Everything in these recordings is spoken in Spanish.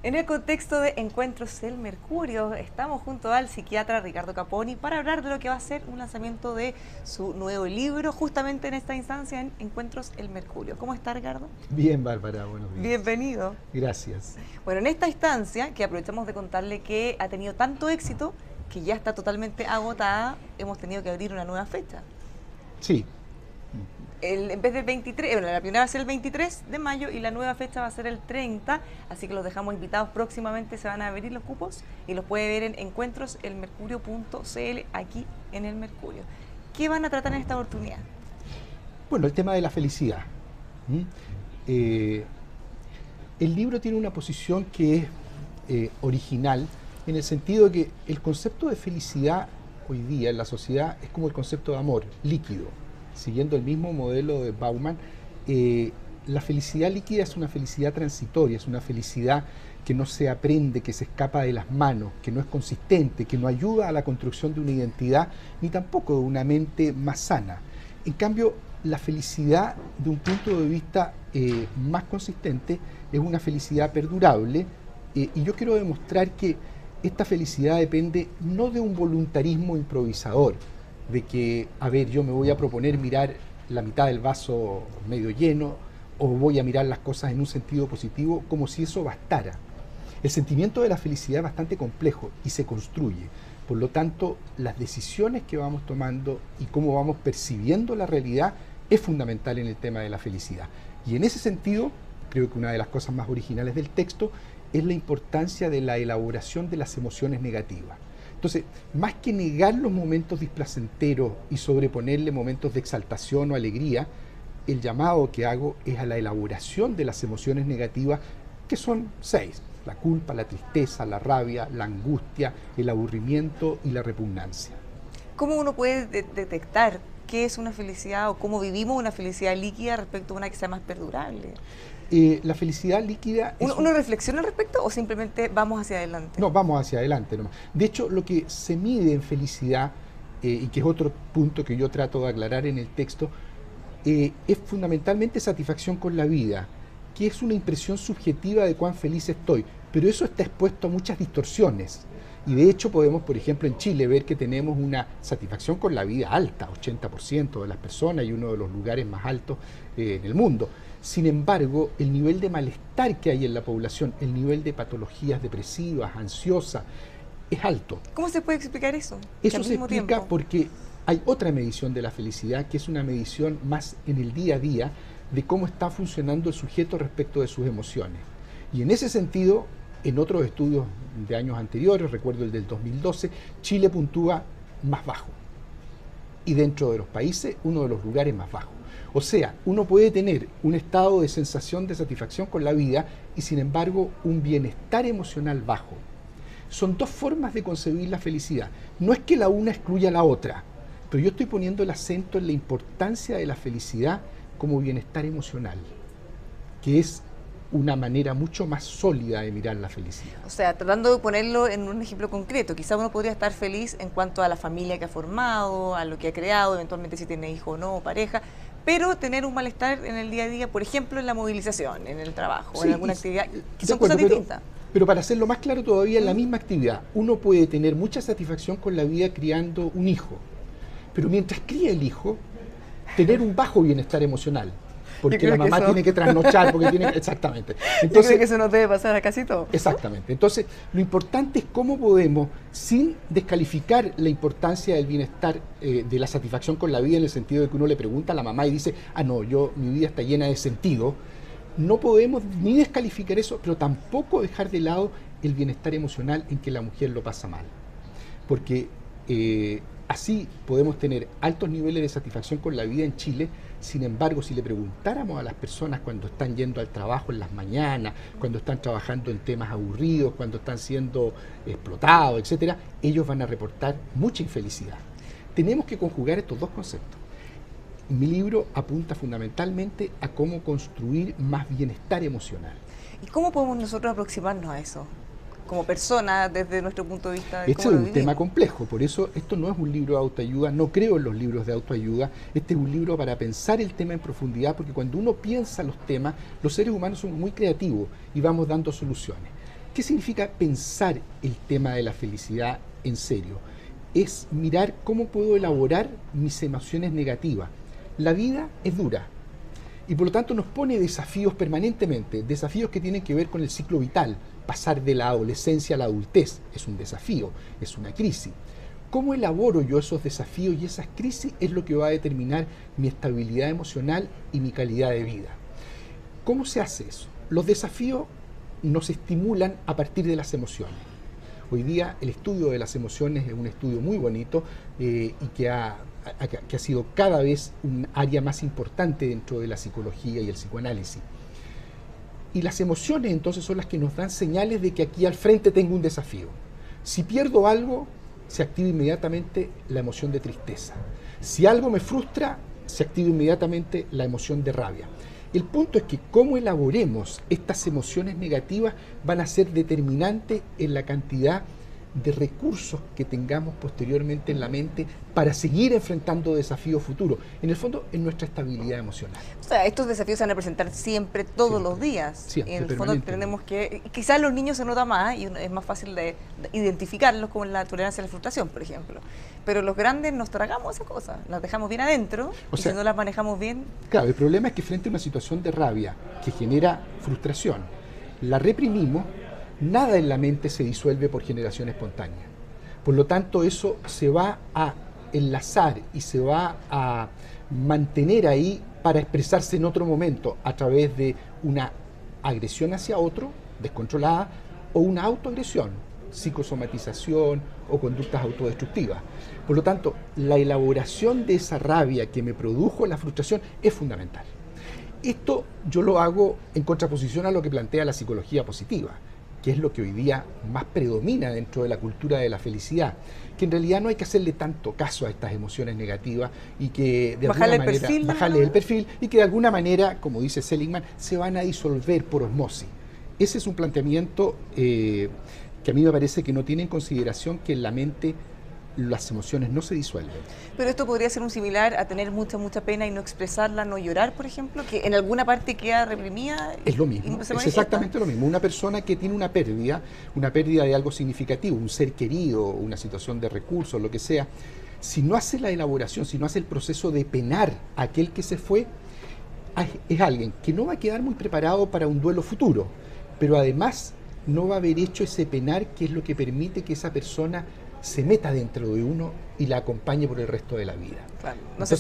En el contexto de Encuentros del Mercurio, estamos junto al psiquiatra Ricardo Caponi para hablar de lo que va a ser un lanzamiento de su nuevo libro, justamente en esta instancia en Encuentros el Mercurio. ¿Cómo está, Ricardo? Bien, Bárbara, buenos días. Bienvenido. Gracias. Bueno, en esta instancia, que aprovechamos de contarle que ha tenido tanto éxito que ya está totalmente agotada, hemos tenido que abrir una nueva fecha. Sí, En vez del 23, bueno, la primera va a ser el 23 de mayo y la nueva fecha va a ser el 30, así que los dejamos invitados próximamente, se van a abrir los cupos y los puede ver en encuentroselmercurio.cl aquí en el Mercurio. ¿Qué van a tratar en esta oportunidad? bueno, el tema de la felicidad. ¿Mm? El libro tiene una posición que es original en el sentido de que el concepto de felicidad hoy día en la sociedad es como el concepto de amor, líquido. Siguiendo el mismo modelo de Bauman, la felicidad líquida es una felicidad transitoria, es una felicidad que no se aprende, que se escapa de las manos, que no es consistente, que no ayuda a la construcción de una identidad, ni tampoco de una mente más sana. En cambio, la felicidad, de un punto de vista más consistente, es una felicidad perdurable, y yo quiero demostrar que esta felicidad depende no de un voluntarismo improvisador, de que, a ver, yo me voy a proponer mirar la mitad del vaso medio lleno o voy a mirar las cosas en un sentido positivo como si eso bastara. El sentimiento de la felicidad es bastante complejo y se construye. Por lo tanto, las decisiones que vamos tomando y cómo vamos percibiendo la realidad es fundamental en el tema de la felicidad. Y en ese sentido, creo que una de las cosas más originales del texto es la importancia de la elaboración de las emociones negativas. Entonces, más que negar los momentos displacenteros y sobreponerle momentos de exaltación o alegría, el llamado que hago es a la elaboración de las emociones negativas, que son 6: la culpa, la tristeza, la rabia, la angustia, el aburrimiento y la repugnancia. ¿Cómo uno puede detectar qué es una felicidad o cómo vivimos una felicidad líquida respecto a una que sea más perdurable? La felicidad líquida es ¿Uno reflexiona al respecto o simplemente vamos hacia adelante? No, vamos hacia adelante nomás. De hecho, lo que se mide en felicidad, y que es otro punto que yo trato de aclarar en el texto, es fundamentalmente satisfacción con la vida, que es una impresión subjetiva de cuán feliz estoy, pero eso está expuesto a muchas distorsiones. Y de hecho podemos, por ejemplo, en Chile ver que tenemos una satisfacción con la vida alta, 80% de las personas y uno de los lugares más altos en el mundo. Sin embargo, el nivel de malestar que hay en la población, el nivel de patologías depresivas, ansiosas, es alto. ¿Cómo se puede explicar eso? Eso se explica porque hay otra medición de la felicidad, que es una medición más en el día a día de cómo está funcionando el sujeto respecto de sus emociones. Y en ese sentido, en otros estudios de años anteriores, recuerdo el del 2012, Chile puntúa más bajo. Y dentro de los países, uno de los lugares más bajos. O sea, uno puede tener un estado de sensación de satisfacción con la vida y sin embargo un bienestar emocional bajo. Son dos formas de concebir la felicidad. No es que la una excluya a la otra, pero yo estoy poniendo el acento en la importancia de la felicidad como bienestar emocional, que es una manera mucho más sólida de mirar la felicidad. O sea, tratando de ponerlo en un ejemplo concreto, quizá uno podría estar feliz en cuanto a la familia que ha formado, a lo que ha creado, eventualmente si tiene hijo o no, o pareja, pero tener un malestar en el día a día, por ejemplo, en la movilización, en el trabajo, Sí, en alguna actividad, que son cosas pero, distintas. pero para hacerlo más claro todavía, en la misma actividad, uno puede tener mucha satisfacción con la vida criando un hijo, pero mientras cría el hijo, tener un bajo bienestar emocional, porque la mamá tiene que trasnochar, porque tiene que... Exactamente. Entonces, yo creo que eso nos debe pasar a casi todos. Exactamente. Entonces, lo importante es cómo podemos, sin descalificar la importancia del bienestar, de la satisfacción con la vida, en el sentido de que uno le pregunta a la mamá y dice, ah, no, mi vida está llena de sentido, no podemos ni descalificar eso, pero tampoco dejar de lado el bienestar emocional en que la mujer lo pasa mal. Porque así podemos tener altos niveles de satisfacción con la vida en Chile. Sin embargo, si le preguntáramos a las personas cuando están yendo al trabajo en las mañanas, cuando están trabajando en temas aburridos, cuando están siendo explotados, etcétera, ellos van a reportar mucha infelicidad. Tenemos que conjugar estos dos conceptos. Mi libro apunta fundamentalmente a cómo construir más bienestar emocional. ¿Y cómo podemos nosotros aproximarnos a eso? Como personas, desde nuestro punto de vista de Este es cómo lo un vivimos. tema complejo, por eso esto no es un libro de autoayuda, no creo en los libros de autoayuda, este es un libro para pensar el tema en profundidad, porque cuando uno piensa los temas, los seres humanos son muy creativos y vamos dando soluciones. ¿Qué significa pensar el tema de la felicidad en serio? Es mirar cómo puedo elaborar mis emociones negativas. La vida es dura y por lo tanto nos pone desafíos permanentemente, desafíos que tienen que ver con el ciclo vital. Pasar de la adolescencia a la adultez es un desafío, es una crisis. ¿Cómo elaboro yo esos desafíos y esas crisis? Es lo que va a determinar mi estabilidad emocional y mi calidad de vida. ¿Cómo se hace eso? Los desafíos nos estimulan a partir de las emociones. Hoy día el estudio de las emociones es un estudio muy bonito y que ha sido cada vez un área más importante dentro de la psicología y el psicoanálisis. Y las emociones entonces son las que nos dan señales de que aquí al frente tengo un desafío. Si pierdo algo, se activa inmediatamente la emoción de tristeza. Si algo me frustra, se activa inmediatamente la emoción de rabia. El punto es que cómo elaboremos estas emociones negativas van a ser determinantes en la cantidad de recursos que tengamos posteriormente en la mente para seguir enfrentando desafíos futuros. En el fondo, en nuestra estabilidad emocional. O sea, estos desafíos se van a presentar siempre, todos los días. Siempre, en el fondo tenemos que, quizás los niños se nota más y es más fácil de identificarlos, como la tolerancia a la frustración, por ejemplo. Pero los grandes nos tragamos esas cosas, las dejamos bien adentro y si no las manejamos bien... Claro, el problema es que frente a una situación de rabia que genera frustración, la reprimimos. Nada en la mente se disuelve por generación espontánea. Por lo tanto, eso se va a enlazar y se va a mantener ahí para expresarse en otro momento a través de una agresión hacia otro, descontrolada, o una autoagresión, psicosomatización o conductas autodestructivas. Por lo tanto, la elaboración de esa rabia que me produjo la frustración es fundamental. Esto yo lo hago en contraposición a lo que plantea la psicología positiva, que es lo que hoy día más predomina dentro de la cultura de la felicidad, que en realidad no hay que hacerle tanto caso a estas emociones negativas y que de alguna manera bajarle el perfil y que de alguna manera, como dice Seligman, se van a disolver por osmosis. Ese es un planteamiento que a mí me parece que no tiene en consideración que en la mente las emociones no se disuelven. Pero esto podría ser un similar a tener mucha pena y no expresarla, no llorar, por ejemplo, que en alguna parte queda reprimida. Es lo mismo, es exactamente lo mismo. Una persona que tiene una pérdida de algo significativo, un ser querido, una situación de recursos, lo que sea, si no hace la elaboración, si no hace el proceso de penar a aquel que se fue, es alguien que no va a quedar muy preparado para un duelo futuro, pero además no va a haber hecho ese penar que es lo que permite que esa persona se meta dentro de uno y la acompañe por el resto de la vida. Claro, no se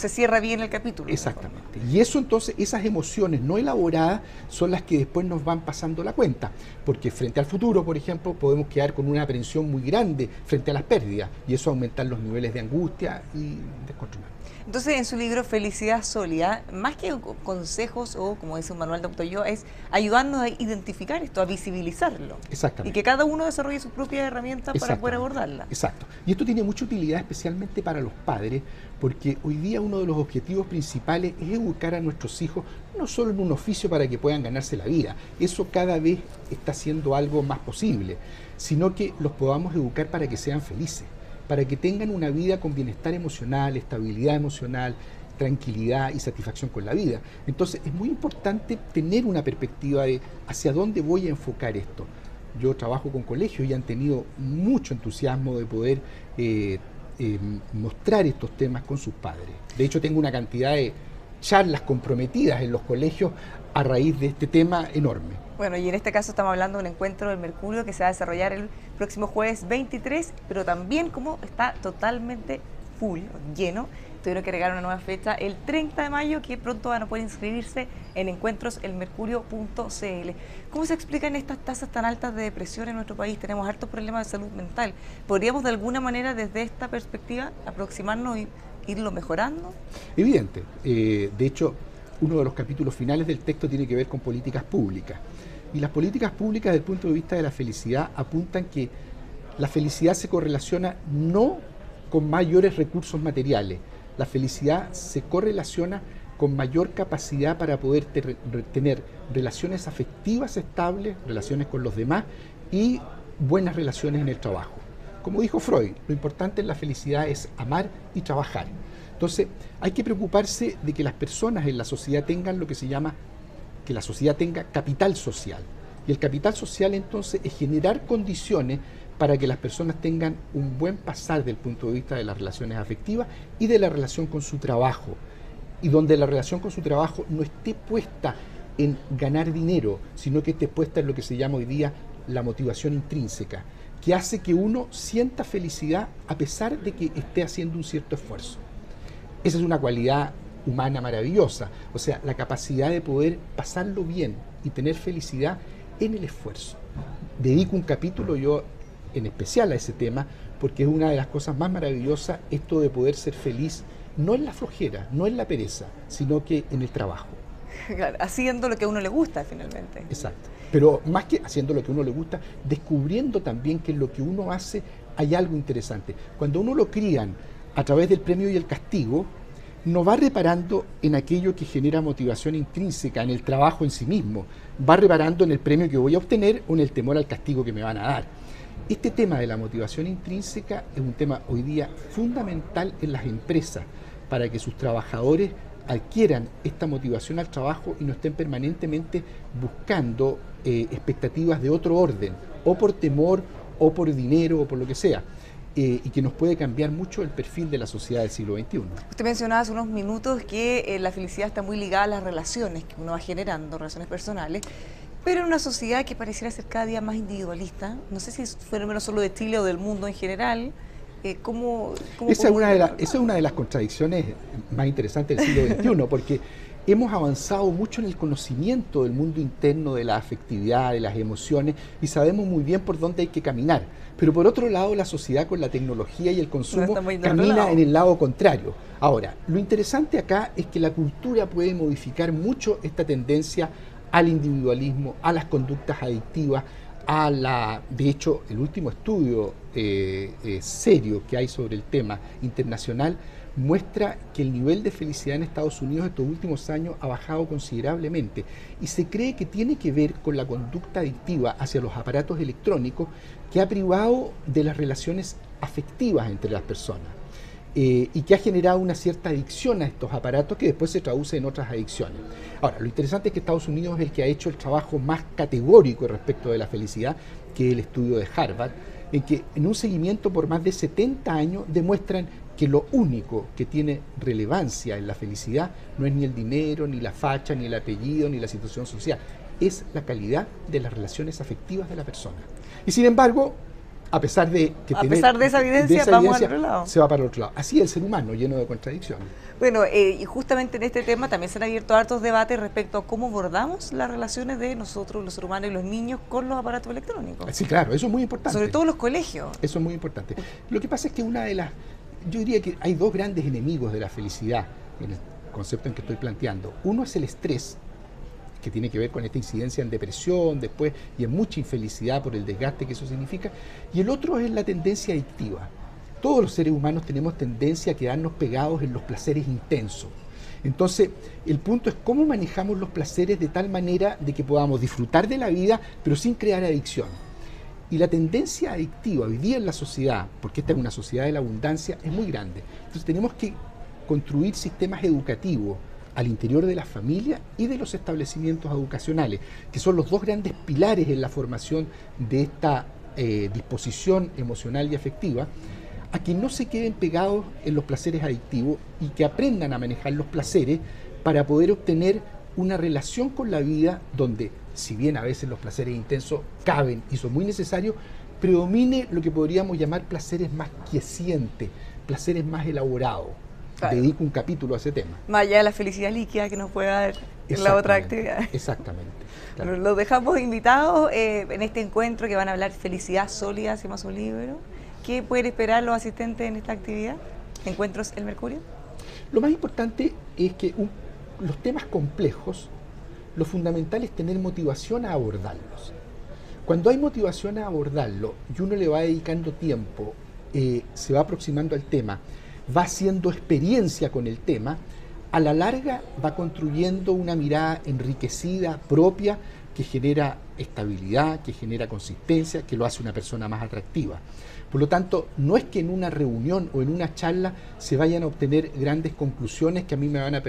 cierra bien el capítulo. Exactamente. Y eso entonces, esas emociones no elaboradas son las que después nos van pasando la cuenta, porque frente al futuro, por ejemplo, podemos quedar con una aprensión muy grande frente a las pérdidas y eso aumentar los niveles de angustia y descontrol. Entonces, en su libro Felicidad Sólida, más que consejos o, como dice un manual de autoayuda, es ayudarnos a identificar esto, a visibilizarlo. Exactamente. Y que cada uno desarrolle sus propias herramientas para poder abordarla. Exacto. Y esto tiene mucha utilidad especialmente para los padres, porque hoy día uno de los objetivos principales es educar a nuestros hijos no solo en un oficio para que puedan ganarse la vida, eso cada vez está siendo algo más posible, sino que los podamos educar para que sean felices, para que tengan una vida con bienestar emocional, estabilidad emocional, tranquilidad y satisfacción con la vida. Entonces es muy importante tener una perspectiva de hacia dónde voy a enfocar esto. Yo trabajo con colegios y han tenido mucho entusiasmo de poder mostrar estos temas con sus padres. De hecho, tengo una cantidad de charlas comprometidas en los colegios a raíz de este tema enorme. Bueno, y en este caso estamos hablando de un encuentro del Mercurio que se va a desarrollar el próximo jueves 23, pero también como está totalmente full, lleno, tuvieron que agregar una nueva fecha el 30 de mayo, que pronto van a poder inscribirse en encuentroselmercurio.cl. ¿Cómo se explican estas tasas tan altas de depresión en nuestro país? Tenemos hartos problemas de salud mental. ¿Podríamos de alguna manera desde esta perspectiva aproximarnos y irlo mejorando? Evidente. De hecho, uno de los capítulos finales del texto tiene que ver con políticas públicas. Y las políticas públicas desde el punto de vista de la felicidad apuntan que la felicidad se correlaciona no con mayores recursos materiales. La felicidad se correlaciona con mayor capacidad para poder tener relaciones afectivas estables, relaciones con los demás y buenas relaciones en el trabajo. Como dijo Freud, lo importante en la felicidad es amar y trabajar. Entonces, hay que preocuparse de que las personas en la sociedad tengan lo que se llama, que la sociedad tenga capital social. Y Y el capital social entonces es generar condiciones para que las personas tengan un buen pasar del punto de vista de las relaciones afectivas y de la relación con su trabajo. Y donde la relación con su trabajo no esté puesta en ganar dinero, sino que esté puesta en lo que se llama hoy día la motivación intrínseca, que hace que uno sienta felicidad a pesar de que esté haciendo un cierto esfuerzo. Esa es una cualidad humana maravillosa, o sea, la capacidad de poder pasarlo bien y tener felicidad en el esfuerzo. Dedico un capítulo yo en especial a ese tema, porque es una de las cosas más maravillosas, esto de poder ser feliz, no en la flojera, no en la pereza, sino que en el trabajo. Claro, haciendo lo que a uno le gusta finalmente. Exacto. Pero más que haciendo lo que a uno le gusta, descubriendo también que en lo que uno hace hay algo interesante. Cuando uno lo crían a través del premio y el castigo, no va reparando en aquello que genera motivación intrínseca, en el trabajo en sí mismo, va reparando en el premio que voy a obtener o en el temor al castigo que me van a dar. Este tema de la motivación intrínseca es un tema hoy día fundamental en las empresas para que sus trabajadores adquieran esta motivación al trabajo y no estén permanentemente buscando expectativas de otro orden, o por temor, o por dinero, o por lo que sea, y que nos puede cambiar mucho el perfil de la sociedad del siglo XXI. Usted mencionaba hace unos minutos que la felicidad está muy ligada a las relaciones que uno va generando, relaciones personales, pero en una sociedad que pareciera ser cada día más individualista, no sé si es fenómeno solo de Chile o del mundo en general. Esa es una de las contradicciones más interesantes del siglo XXI, porque hemos avanzado mucho en el conocimiento del mundo interno, de la afectividad, de las emociones, y sabemos muy bien por dónde hay que caminar. Pero por otro lado, la sociedad con la tecnología y el consumo camina en el lado contrario. Ahora, lo interesante acá es que la cultura puede modificar mucho esta tendencia al individualismo, a las conductas adictivas, de hecho, el último estudio serio que hay sobre el tema internacional muestra que el nivel de felicidad en Estados Unidos estos últimos años ha bajado considerablemente y se cree que tiene que ver con la conducta adictiva hacia los aparatos electrónicos que ha privado de las relaciones afectivas entre las personas y que ha generado una cierta adicción a estos aparatos que después se traduce en otras adicciones. Ahora, lo interesante es que Estados Unidos es el que ha hecho el trabajo más categórico respecto de la felicidad, que es el estudio de Harvard, en que en un seguimiento por más de 70 años demuestran que lo único que tiene relevancia en la felicidad no es ni el dinero, ni la facha, ni el apellido, ni la situación social, es la calidad de las relaciones afectivas de la persona. Y sin embargo, a pesar de esa evidencia, vamos al otro lado. Se va para el otro lado. Así es el ser humano, lleno de contradicciones. Bueno, y justamente en este tema también se han abierto hartos debates respecto a cómo abordamos las relaciones de nosotros, los seres humanos y los niños, con los aparatos electrónicos. Sí, claro, eso es muy importante. Sobre todo los colegios. Eso es muy importante. Lo que pasa es que yo diría que hay dos grandes enemigos de la felicidad en el concepto en que estoy planteando. Uno es el estrés, que tiene que ver con esta incidencia en depresión después y en mucha infelicidad por el desgaste que eso significa, y el otro es la tendencia adictiva. Todos los seres humanos tenemos tendencia a quedarnos pegados en los placeres intensos. Entonces, el punto es cómo manejamos los placeres de tal manera de que podamos disfrutar de la vida, pero sin crear adicción. Y la tendencia adictiva hoy día en la sociedad, porque esta es una sociedad de la abundancia, es muy grande. Entonces tenemos que construir sistemas educativos al interior de las familias y de los establecimientos educacionales, que son los dos grandes pilares en la formación de esta disposición emocional y afectiva, a que no se queden pegados en los placeres adictivos y que aprendan a manejar los placeres para poder obtener una relación con la vida donde, si bien a veces los placeres intensos caben y son muy necesarios, predomine lo que podríamos llamar placeres más quiescientes, placeres más elaborados. Claro. Dedico un capítulo a ese tema. Más allá de la felicidad líquida que nos puede dar en la otra actividad. Exactamente. Claro. Los dejamos invitados en este encuentro que van a hablar Felicidad Sólida, se llama su libro. ¿Qué pueden esperar los asistentes en esta actividad? ¿Encuentros El Mercurio? Lo más importante es que los temas complejos, lo fundamental es tener motivación a abordarlos. Cuando hay motivación a abordarlo y uno le va dedicando tiempo, se va aproximando al tema, va haciendo experiencia con el tema, a la larga va construyendo una mirada enriquecida, propia, que genera estabilidad, que genera consistencia, que lo hace una persona más atractiva. Por lo tanto, no es que en una reunión o en una charla se vayan a obtener grandes conclusiones que a mí me van a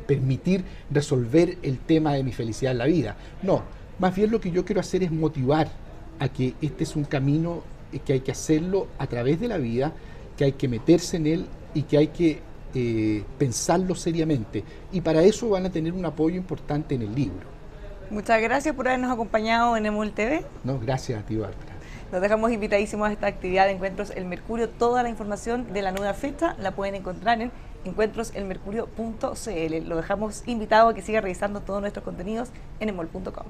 permitir resolver el tema de mi felicidad en la vida. No, Más bien lo que yo quiero hacer es motivar a que este es un camino que hay que hacerlo a través de la vida, que hay que meterse en él y que hay que pensarlo seriamente. Y para eso van a tener un apoyo importante en el libro. Muchas gracias por habernos acompañado en EMUL TV. No, gracias a ti, Bárbara. Los dejamos invitadísimos a esta actividad de Encuentros El Mercurio. Toda la información de la nueva fecha la pueden encontrar en encuentroselmercurio.cl. Lo dejamos invitado a que siga revisando todos nuestros contenidos en emol.com.